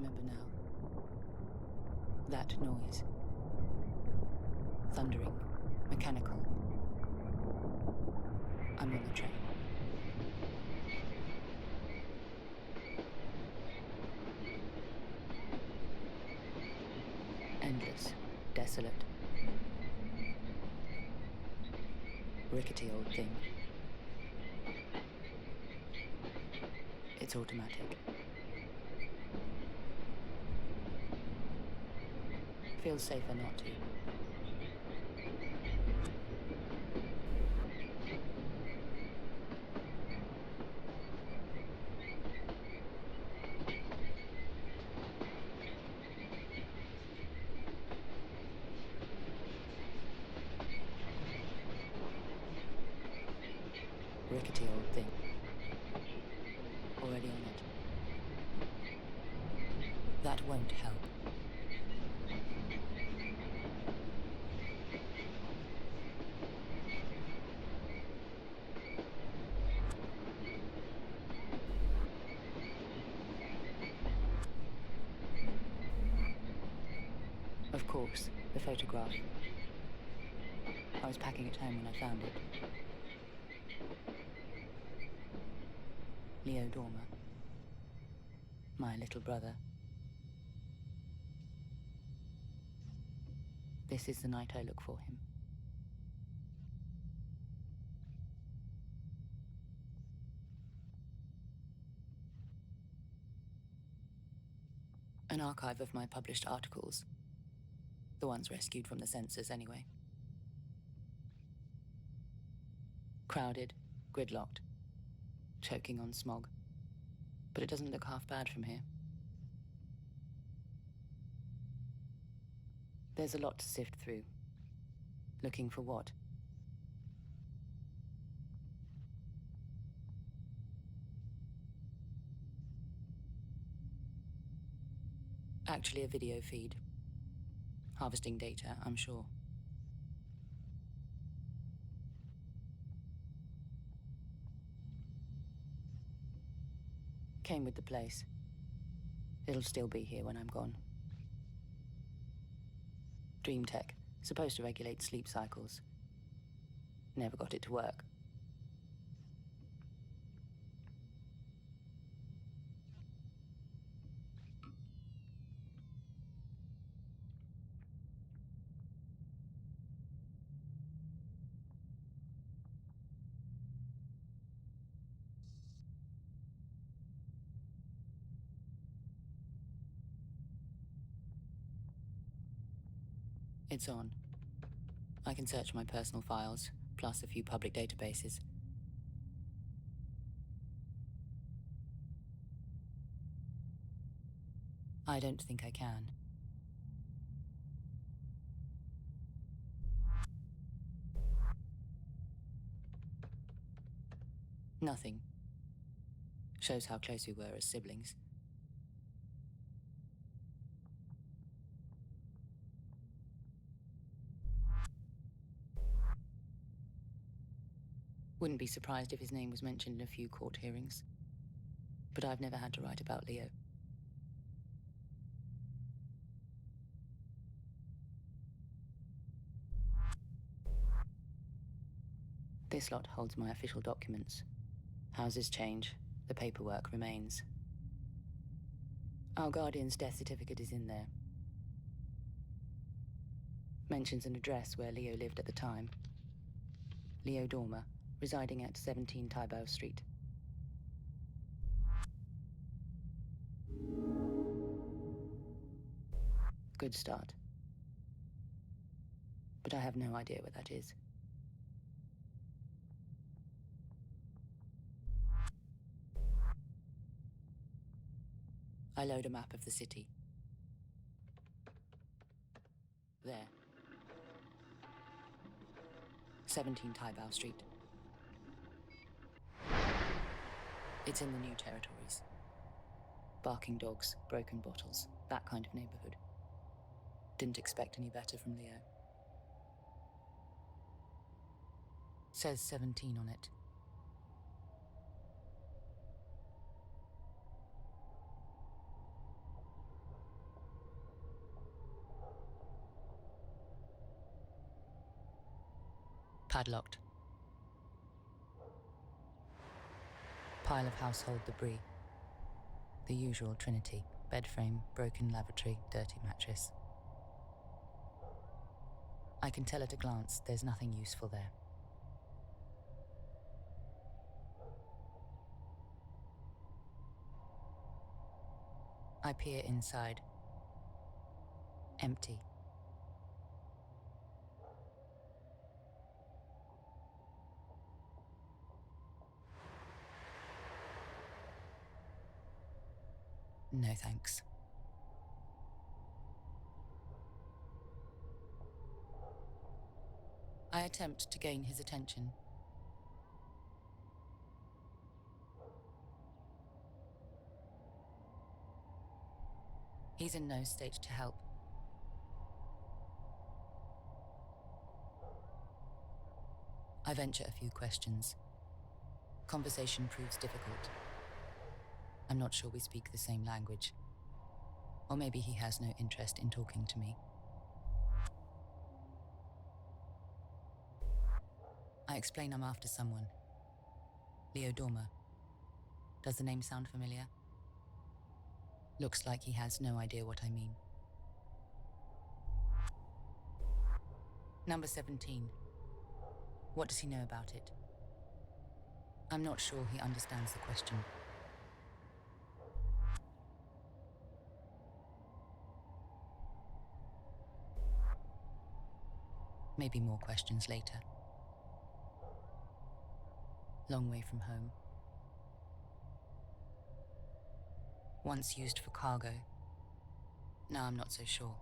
remember now. That noise. Thundering, mechanical. I'm on the train. Endless, desolate. Rickety old thing. It's automatic. Feels safer not to. Rickety old thing. Already on it. That won't help. Of course, the photograph. I was packing at home when I found it. Leo Dormer. My little brother. This is the night I look for him. An archive of my published articles. The ones rescued from the censors, anyway. Crowded, gridlocked, choking on smog. But it doesn't look half bad from here. There's a lot to sift through. Looking for what? Actually a video feed. Harvesting data, I'm sure. Came with the place. It'll still be here when I'm gone. Dream tech, supposed to regulate sleep cycles. Never got it to work. It's on. I can search my personal files, plus a few public databases. I don't think I can. Nothing. Shows how close we were as siblings. Wouldn't be surprised if his name was mentioned in a few court hearings. But I've never had to write about Leo. This lot holds my official documents. Houses change, the paperwork remains. Our guardian's death certificate is in there. Mentions an address where Leo lived at the time. Leo Dormer, residing at 17 Tybau Street. Good start. But I have no idea where that is. I load a map of the city. There. 17 Tybau Street. It's in the new territories. Barking dogs, broken bottles, that kind of neighborhood. Didn't expect any better from Leo. Says 17 on it. Padlocked. Pile of household debris. The usual trinity: bed frame, broken lavatory, dirty mattress. I can tell at a glance there's nothing useful there. I peer inside. Empty. No thanks. I attempt to gain his attention. He's in no state to help. I venture a few questions. Conversation proves difficult. I'm not sure we speak the same language. Or maybe he has no interest in talking to me. I explain I'm after someone. Leo Dormer. Does the name sound familiar? Looks like he has no idea what I mean. Number 17. What does he know about it? I'm not sure he understands the question. Maybe more questions later. Long way from home. Once used for cargo. Now I'm not so sure.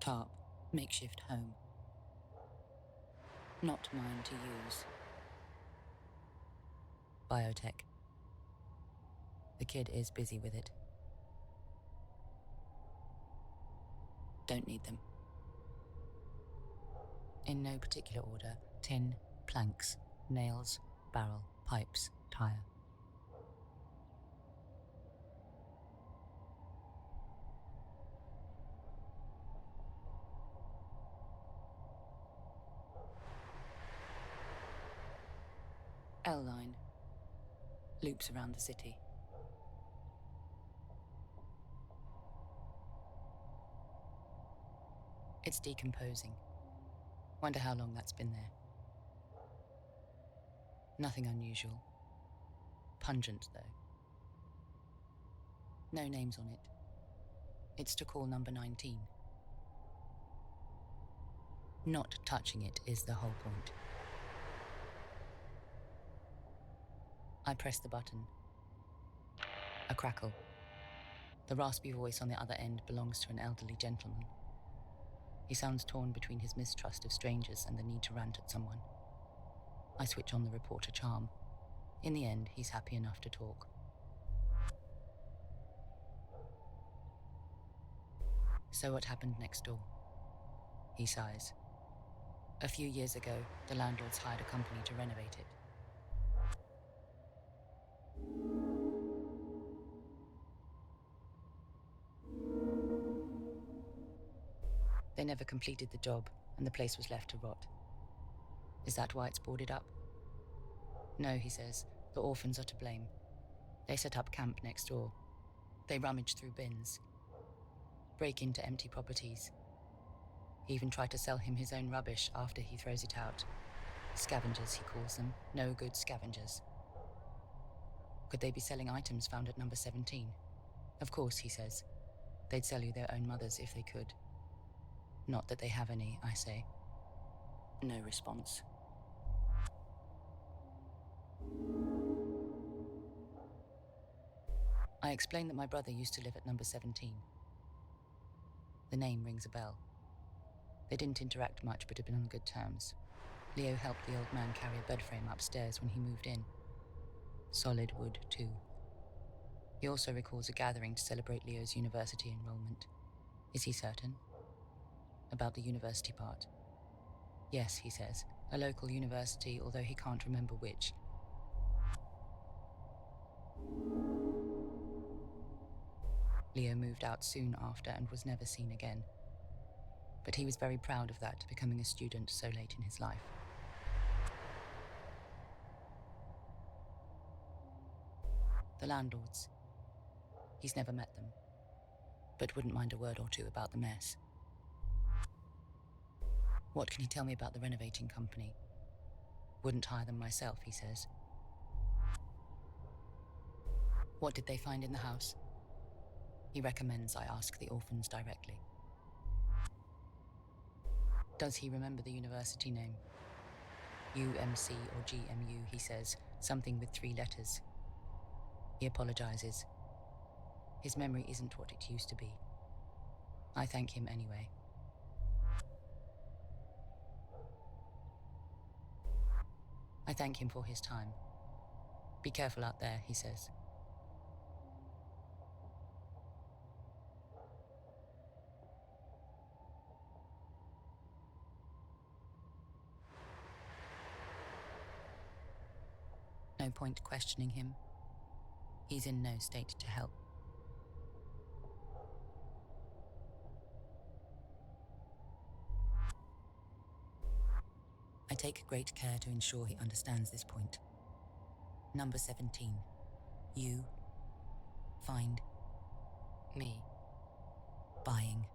Tarp, makeshift home. Not mine to use. Biotech. The kid is busy with it. Don't need them. In no particular order: tin, planks, nails, barrel, pipes, tire. L-line. Loops around the city. It's decomposing. Wonder how long that's been there. Nothing unusual. Pungent, though. No names on it. It's to call number 19. Not touching it is the whole point. I press the button. A crackle. The raspy voice on the other end belongs to an elderly gentleman. He sounds torn between his mistrust of strangers and the need to rant at someone. I switch on the reporter charm. In the end, he's happy enough to talk. So what happened next door? He sighs. A few years ago, the landlords hired a company to renovate it. They never completed the job, and the place was left to rot. Is that why it's boarded up? No, he says. The orphans are to blame. They set up camp next door. They rummage through bins, break into empty properties. He even tried to sell him his own rubbish after he throws it out. Scavengers, he calls them. No good scavengers. Could they be selling items found at number 17? Of course, he says. They'd sell you their own mothers if they could. Not that they have any, I say. No response. I explain that my brother used to live at number 17. The name rings a bell. They didn't interact much, but had been on good terms. Leo helped the old man carry a bed frame upstairs when he moved in. Solid wood, too. He also recalls a gathering to celebrate Leo's university enrollment. Is he certain? About the university part. Yes, he says. A local university, although he can't remember which. Leo moved out soon after and was never seen again. but he was very proud of that, becoming a student so late in his life. The landlords. He's never met them, but wouldn't mind a word or two about the mess. What can he tell me about the renovating company? Wouldn't hire them myself, he says. What did they find in the house? He recommends I ask the orphans directly. Does he remember the university name? UMC or GMU, he says, something with 3 letters. He apologizes. His memory isn't what it used to be. I thank him anyway. I thank him for his time. Be careful out there, he says. No point questioning him. He's in no state to help. I take great care to ensure he understands this point. Number 17. You find me buying.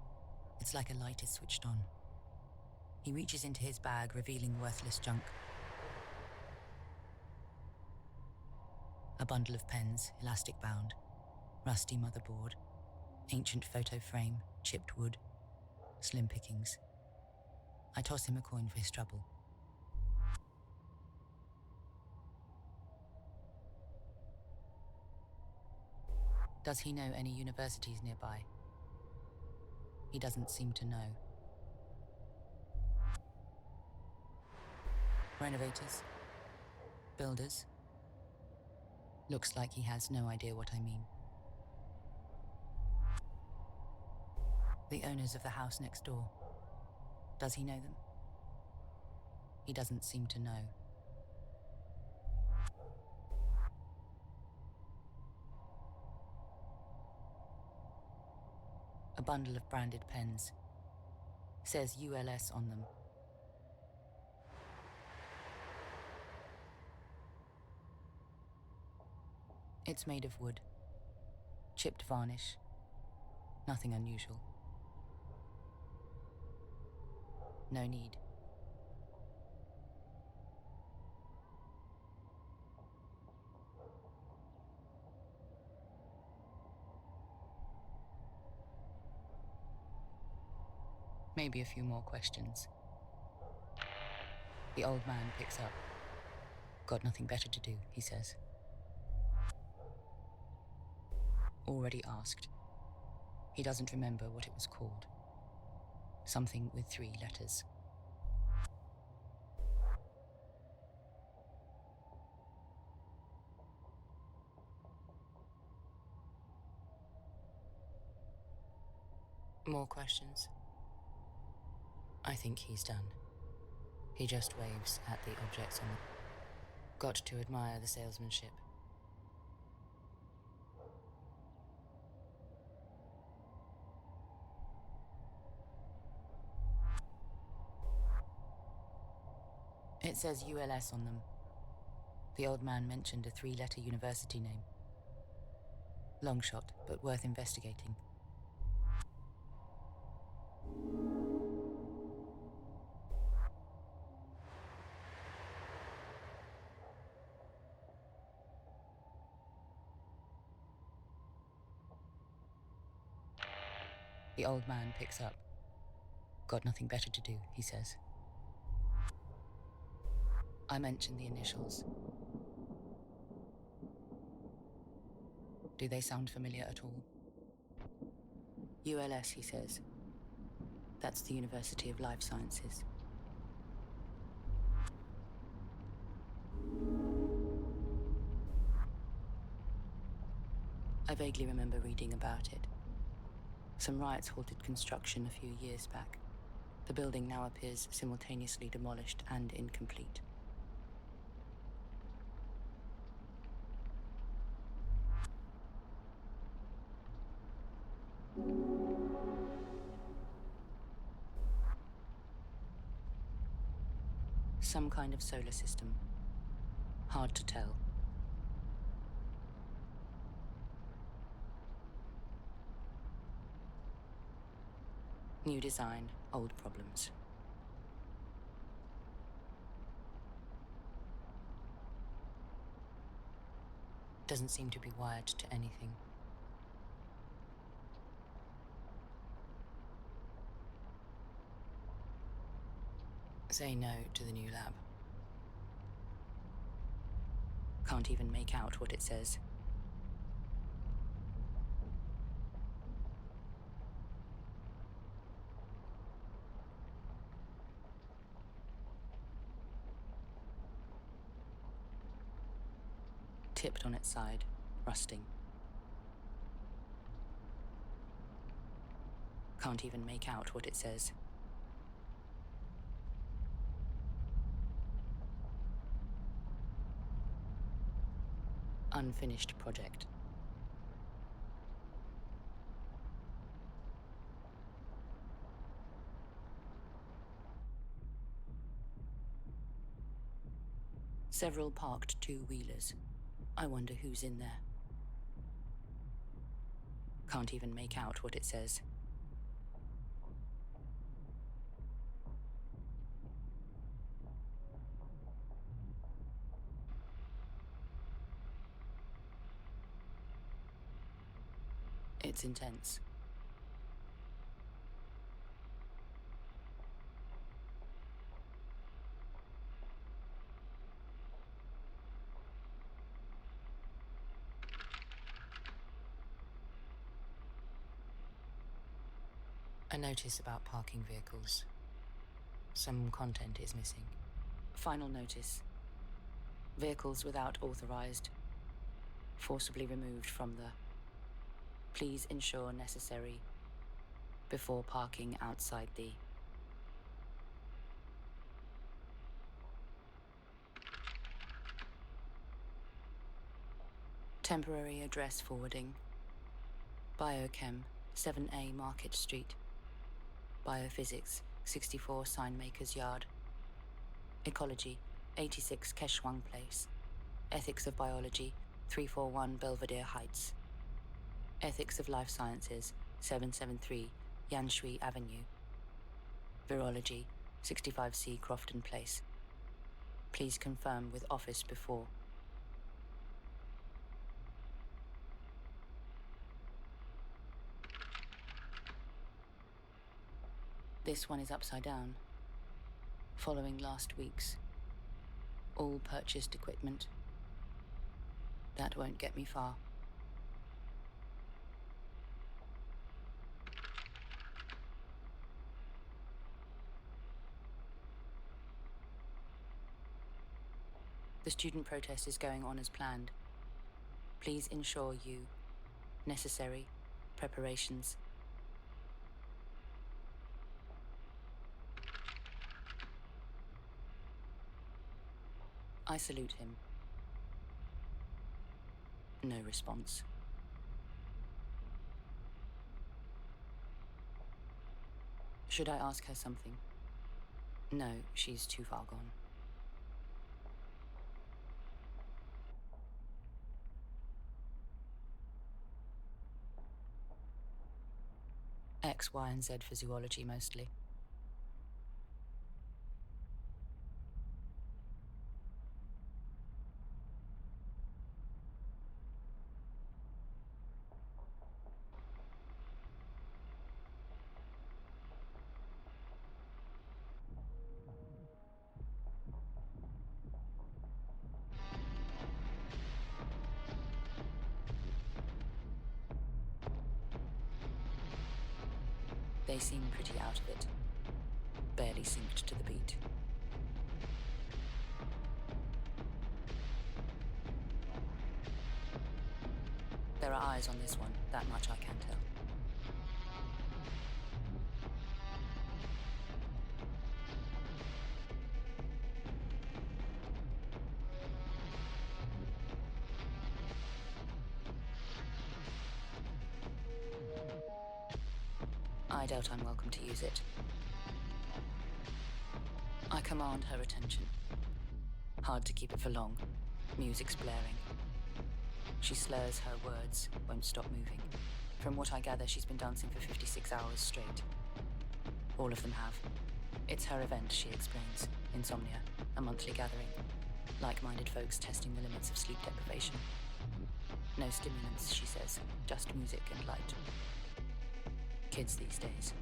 It's like a light is switched on. He reaches into his bag, revealing worthless junk. A bundle of pens, elastic bound, rusty motherboard, ancient photo frame, chipped wood, slim pickings. I toss him a coin for his trouble. Does he know any universities nearby? He doesn't seem to know. Renovators? Builders? Looks like he has no idea what I mean. The owners of the house next door. Does he know them? He doesn't seem to know. A bundle of branded pens. Says ULS on them. It's made of wood. Chipped varnish. Nothing unusual. No need. Maybe a few more questions. The old man picks up. Got nothing better to do, he says. Already asked. He doesn't remember what it was called. Something with 3 letters. More questions? I think he's done. He just waves at the objects on the... Got to admire the salesmanship. It says ULS on them. The old man mentioned a 3-letter university name. Long shot, but worth investigating. The old man picks up. Got nothing better to do, he says. I mention the initials. Do they sound familiar at all? ULS, he says. That's the University of Life Sciences. I vaguely remember reading about it. Some riots halted construction a few years back. The building now appears simultaneously demolished and incomplete. Some kind of solar system. Hard to tell. New design, old problems. Doesn't seem to be wired to anything. Say no to the new lab. Can't even make out what it says. Tipped on its side, rusting. Can't even make out what it says. Unfinished project. Several parked two-wheelers. I wonder who's in there. Can't even make out what it says. It's intense. A notice about parking vehicles. Some content is missing. Final notice. Vehicles without authorized, forcibly removed from the. Please ensure necessary before parking outside the. Temporary address forwarding. Biochem, 7A Market Street. Biophysics, 64 Signmakers Yard. Ecology, 86 Keshwang Place. Ethics of Biology, 341 Belvedere Heights. Ethics of Life Sciences, 773 Yanshui Avenue. Virology, 65C Crofton Place. Please confirm with office before. This one is upside down, following last week's. All purchased equipment. That won't get me far. The student protest is going on as planned. Please ensure you. Necessary preparations. I salute him. No response. Should I ask her something? No, she's too far gone. X, Y, and Z for zoology mostly. They seem pretty out of it. Barely synced to the beat. There are eyes on this one, that much I can tell. I doubt I'm welcome to use it. I command her attention. Hard to keep it for long. Music's blaring. She slurs her words, won't stop moving. From what I gather, she's been dancing for 56 hours straight. All of them have. It's her event, she explains. Insomnia, a monthly gathering. Like-minded folks testing the limits of sleep deprivation. No stimulants, she says, just music and light. Kids these days.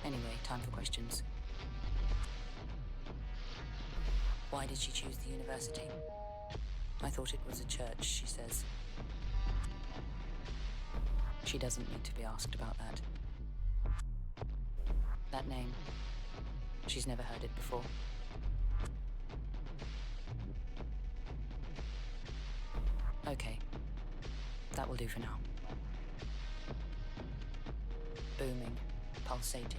Anyway, time for questions. Why did she choose the university? I thought it was a church, she says. She doesn't need to be asked about that. That name, she's never heard it before. Okay, that will do for now. Booming, pulsating.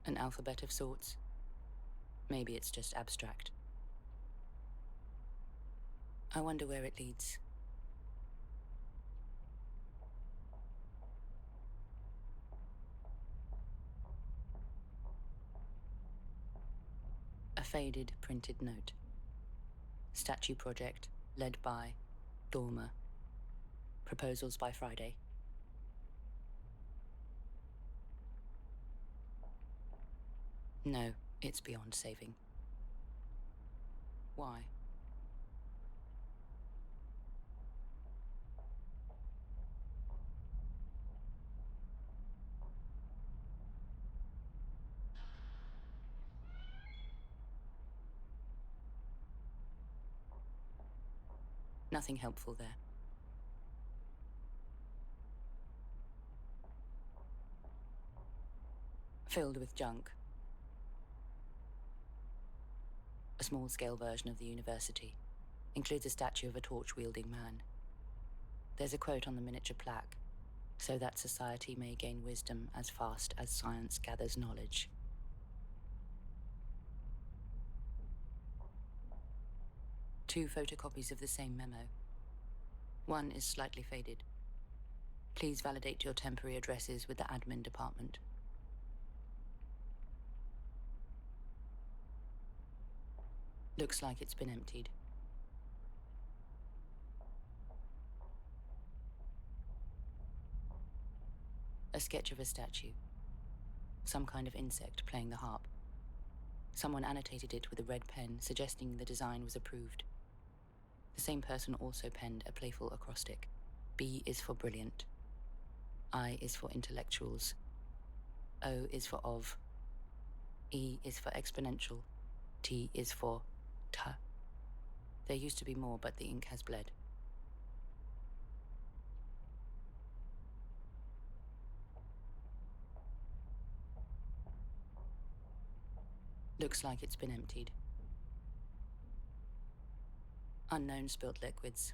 An alphabet of sorts. Maybe it's just abstract. I wonder where it leads. A faded printed note. Statue project led by Dormer. Proposals by Friday. No, it's beyond saving. Why? Nothing helpful there. Filled with junk. A small-scale version of the university. Includes a statue of a torch-wielding man. There's a quote on the miniature plaque. So that society may gain wisdom as fast as science gathers knowledge. Two photocopies of the same memo. One is slightly faded. Please validate your temporary addresses with the admin department. Looks like it's been emptied. A sketch of a statue. Some kind of insect playing the harp. Someone annotated it with a red pen, suggesting the design was approved. The same person also penned a playful acrostic. B is for brilliant. I is for intellectuals. O is for of. E is for exponential. T is for ta. There used to be more, but the ink has bled. Looks like it's been emptied. Unknown spilt liquids.